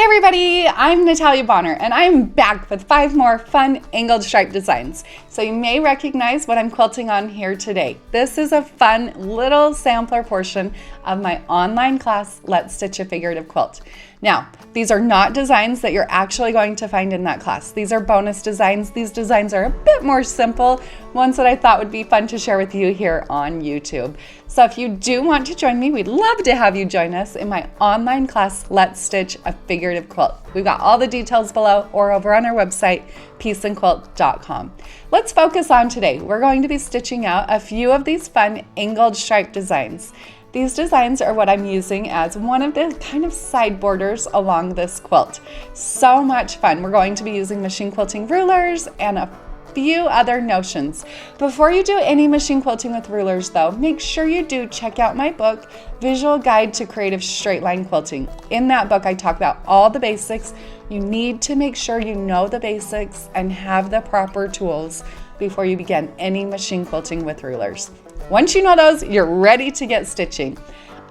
everybody, I'm Natalia Bonner and I'm back with 5 more fun angled stripe designs. So you may recognize what I'm quilting on here today. This is a fun little sampler portion of my online class, Let's Stitch a Figurative Quilt. Now, these are not designs that you're actually going to find in that class. These are bonus designs. These designs are a bit more simple, ones that I thought would be fun to share with you here on YouTube. So if you do want to join me, we'd love to have you join us in my online class, Let's Stitch a Figurative Quilt. We've got all the details below or over on our website, peaceandquilt.com. Let's focus on today. We're going to be stitching out a few of these fun angled stripe designs. These designs are what I'm using as one of the kind of side borders along this quilt. So much fun. We're going to be using machine quilting rulers and a few other notions. Before you do any machine quilting with rulers though, make sure you do check out my book, Visual Guide to Creative Straight Line Quilting. In that book, I talk about all the basics. You need to make sure you know the basics and have the proper tools before you begin any machine quilting with rulers. Once you know those, you're ready to get stitching.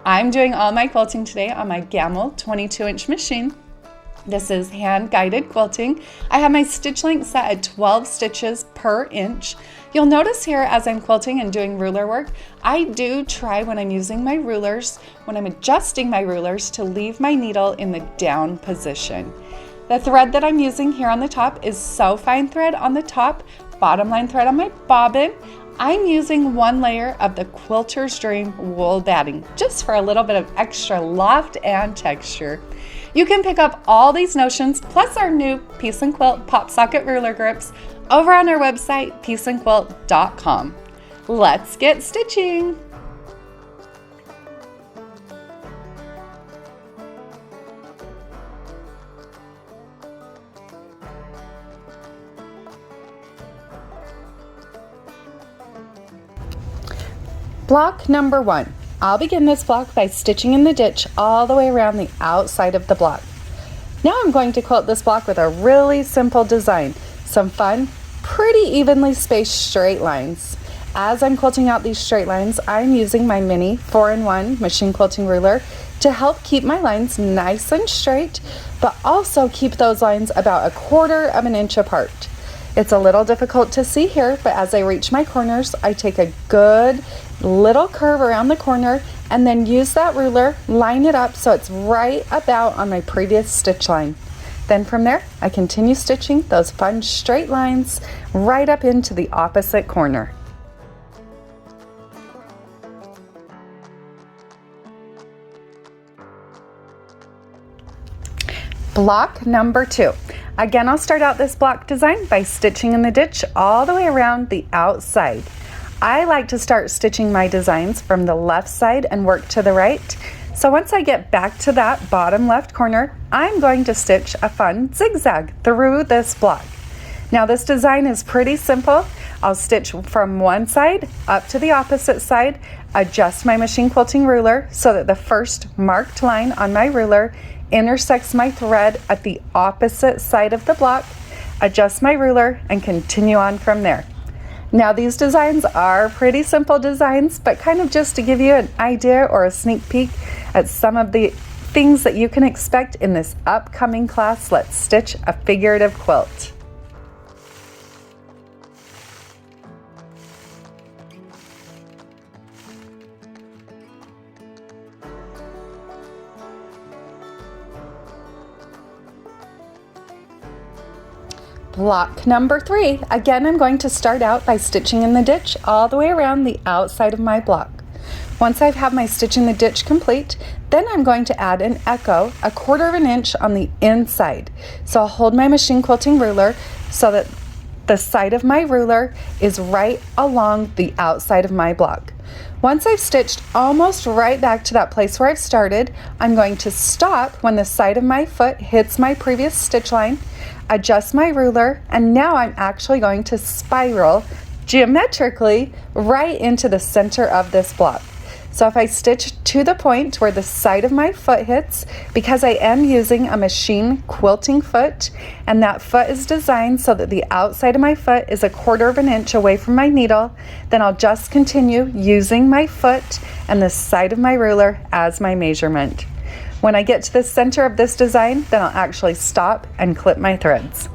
I'm doing all my quilting today on my Gamble 22-inch machine. This is hand-guided quilting. I have my stitch length set at 12 stitches per inch. You'll notice here as I'm quilting and doing ruler work, I do try when I'm using my rulers, when I'm adjusting my rulers, to leave my needle in the down position. The thread that I'm using here on the top is sew fine thread on the top, bottom line thread on my bobbin. I'm using 1 layer of the Quilter's Dream wool batting, just for a little bit of extra loft and texture. You can pick up all these notions, plus our new Piece and Quilt pop socket ruler grips, over on our website, peaceandquilt.com. Let's get stitching! Block number 1. I'll begin this block by stitching in the ditch all the way around the outside of the block. Now I'm going to quilt this block with a really simple design. Some fun, pretty evenly spaced straight lines. As I'm quilting out these straight lines, I'm using my mini 4-in-1 machine quilting ruler to help keep my lines nice and straight, but also keep those lines about 1/4 inch apart. It's a little difficult to see here, but as I reach my corners, I take a good little curve around the corner and then use that ruler, line it up so it's right about on my previous stitch line. Then from there, I continue stitching those fun straight lines right up into the opposite corner. Block number 2. Again, I'll start out this block design by stitching in the ditch all the way around the outside. I like to start stitching my designs from the left side and work to the right. So once I get back to that bottom left corner, I'm going to stitch a fun zigzag through this block. Now this design is pretty simple. I'll stitch from one side up to the opposite side, adjust my machine quilting ruler so that the first marked line on my ruler intersects my thread at the opposite side of the block, adjust my ruler, and continue on from there. Now these designs are pretty simple designs, but kind of just to give you an idea or a sneak peek at some of the things that you can expect in this upcoming class, Let's Stitch a Figurative Quilt. Block number 3. Again, I'm going to start out by stitching in the ditch all the way around the outside of my block. Once I have my stitch in the ditch complete, then I'm going to add an echo 1/4 inch on the inside. So I'll hold my machine quilting ruler so that the side of my ruler is right along the outside of my block. Once I've stitched almost right back to that place where I've started, I'm going to stop when the side of my foot hits my previous stitch line, adjust my ruler, and now I'm actually going to spiral geometrically right into the center of this block. So if I stitch to the point where the side of my foot hits, because I am using a machine quilting foot, and that foot is designed so that the outside of my foot is 1/4 inch away from my needle, then I'll just continue using my foot and the side of my ruler as my measurement. When I get to the center of this design, then I'll actually stop and clip my threads.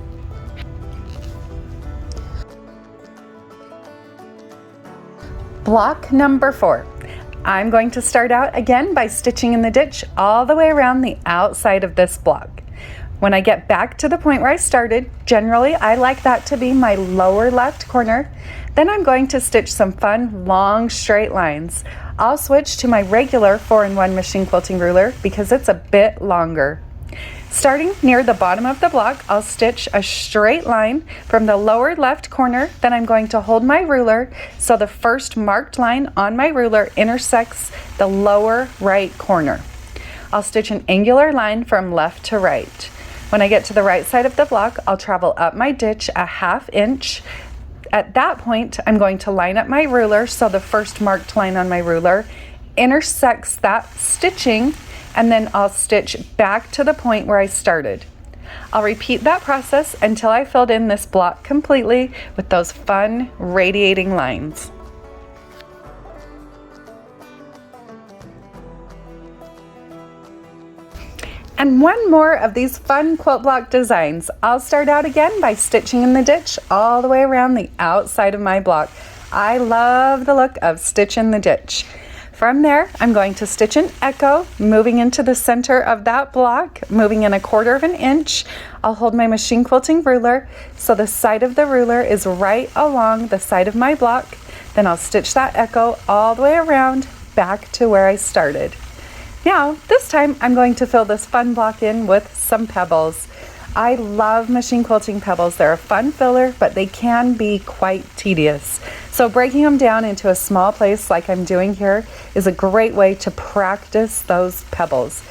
Block number 4. I'm going to start out again by stitching in the ditch all the way around the outside of this block. When I get back to the point where I started, generally I like that to be my lower left corner. Then I'm going to stitch some fun long straight lines. I'll switch to my regular 4-in-1 machine quilting ruler because it's a bit longer. Starting near the bottom of the block, I'll stitch a straight line from the lower left corner. Then I'm going to hold my ruler so the first marked line on my ruler intersects the lower right corner. I'll stitch an angular line from left to right. When I get to the right side of the block, I'll travel up my ditch a 1/2 inch. At that point, I'm going to line up my ruler so the first marked line on my ruler intersects that stitching, and then I'll stitch back to the point where I started. I'll repeat that process until I filled in this block completely with those fun radiating lines. And one more of these fun quilt block designs. I'll start out again by stitching in the ditch all the way around the outside of my block. I love the look of stitch in the ditch. From there, I'm going to stitch an echo, moving into the center of that block, moving in 1/4 inch. I'll hold my machine quilting ruler so the side of the ruler is right along the side of my block. Then I'll stitch that echo all the way around back to where I started. Now, this time I'm going to fill this fun block in with some pebbles. I love machine quilting pebbles. They're a fun filler, but they can be quite tedious. So breaking them down into a small place like I'm doing here is a great way to practice those pebbles.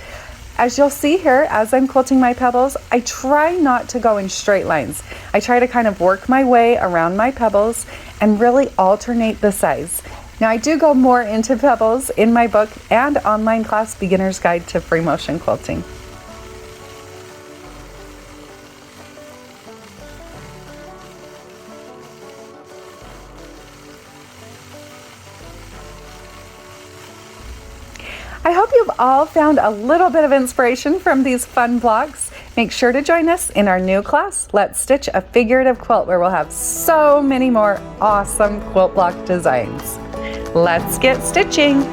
As you'll see here, as I'm quilting my pebbles, I try not to go in straight lines. I try to kind of work my way around my pebbles and really alternate the size. Now, I do go more into pebbles in my book and online class, Beginner's Guide to Free Motion Quilting. I hope you've all found a little bit of inspiration from these fun blocks. Make sure to join us in our new class, Let's Stitch a Figurative Quilt, where we'll have so many more awesome quilt block designs. Let's get stitching!